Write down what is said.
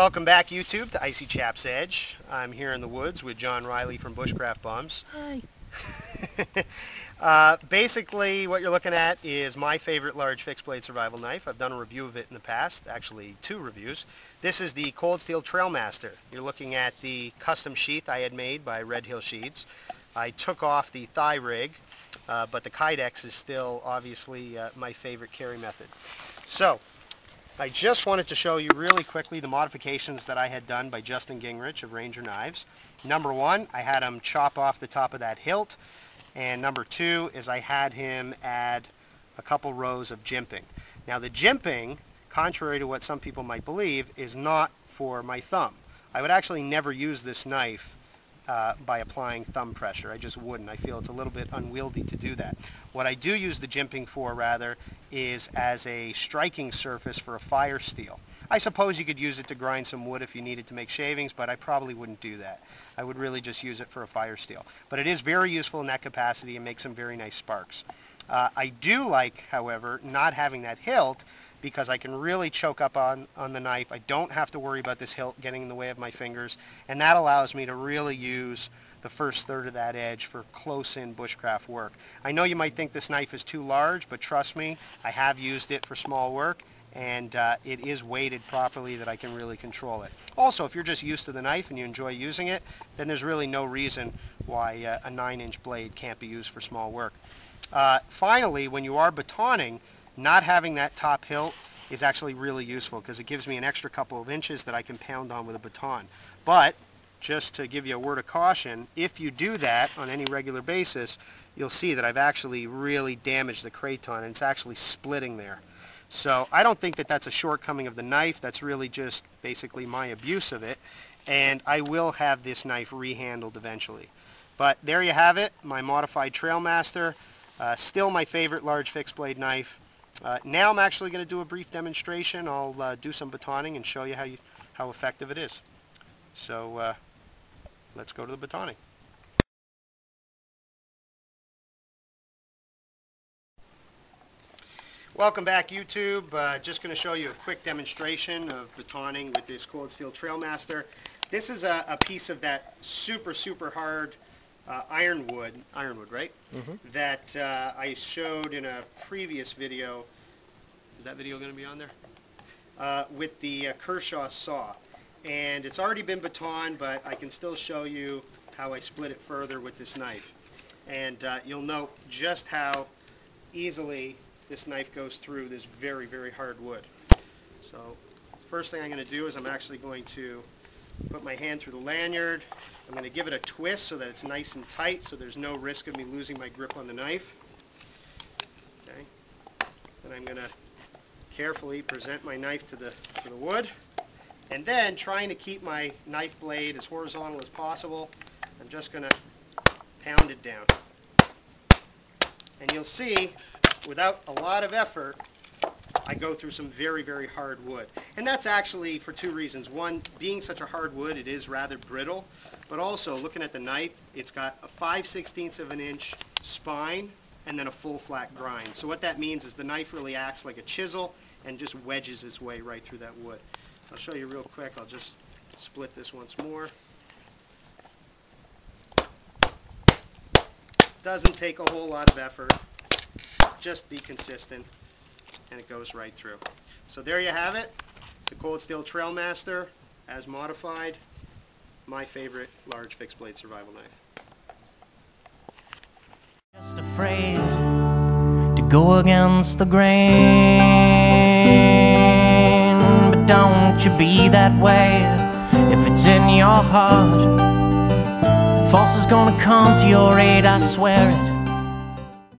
Welcome back, YouTube, to Icychap's Edge. I'm here in the woods with John Riley from Bushcraft Bums. Hi. Basically, what you're looking at is my favorite large fixed blade survival knife. I've done a review of it in the past, actually 2 reviews. This is the Cold Steel Trailmaster. You're looking at the custom sheath I had made by Red Hill Sheets. I took off the thigh rig, but the Kydex is still obviously my favorite carry method. So, I just wanted to show you really quickly the modifications that I had done by Justin Gingrich of Ranger Knives. Number 1, I had him chop off the top of that hilt, and number 2 is I had him add a couple rows of jimping. Now the jimping, contrary to what some people might believe, is not for my thumb. I would actually never use this knife by applying thumb pressure. I just wouldn't. I feel it's a little bit unwieldy to do that. What I do use the jimping for, rather, is as a striking surface for a firesteel. I suppose you could use it to grind some wood if you needed to make shavings, but I probably wouldn't do that. I would really just use it for a firesteel. But it is very useful in that capacity and makes some very nice sparks. I do like, however, not having that hilt, because I can really choke up on the knife. I don't have to worry about this hilt getting in the way of my fingers, and that allows me to really use the first third of that edge for close-in bushcraft work. I know you might think this knife is too large, but trust me, I have used it for small work, and it is weighted properly that I can really control it. Also, if you're just used to the knife and you enjoy using it, then there's really no reason why a 9-inch blade can't be used for small work. Finally, when you are batoning, not having that top hilt is actually really useful because it gives me an extra couple of inches that I can pound on with a baton. But, just to give you a word of caution, if you do that on any regular basis, you'll see that I've actually really damaged the kraton, and it's actually splitting there. So I don't think that that's a shortcoming of the knife. That's really just basically my abuse of it, and I will have this knife rehandled eventually. But there you have it, my modified Trailmaster. Still my favorite large fixed blade knife. Now I'm actually going to do a brief demonstration. I'll do some batoning and show you how effective it is. So let's go to the batoning. Welcome back, YouTube. Just going to show you a quick demonstration of batoning with this Cold Steel Trailmaster. This is a piece of that super hard ironwood, right? Mm-hmm. That I showed in a previous video. Is that video going to be on there? With the Kershaw saw. And it's already been batoned, but I can still show you how I split it further with this knife. And you'll note just how easily this knife goes through this very hard wood. So first thing I'm going to do is I'm actually going to put my hand through the lanyard. I'm going to give it a twist so that it's nice and tight, so there's no risk of me losing my grip on the knife. Okay. Then I'm going to carefully present my knife to the wood, and then, trying to keep my knife blade as horizontal as possible, I'm just going to pound it down. And you'll see, without a lot of effort, I go through some very hard wood. And that's actually for 2 reasons. One, being such a hard wood, it is rather brittle, but also, looking at the knife, it's got a 5/16 of an inch spine and then a full flat grind. So what that means is the knife really acts like a chisel and just wedges its way right through that wood. I'll show you real quick. I'll just split this once more. Doesn't take a whole lot of effort. Just be consistent, and it goes right through. So there you have it, the Cold Steel Trailmaster, as modified, my favorite large fixed blade survival knife. Just afraid to go against the grain, but don't you be that way if it's in your heart. Force is gonna come to your aid, I swear it.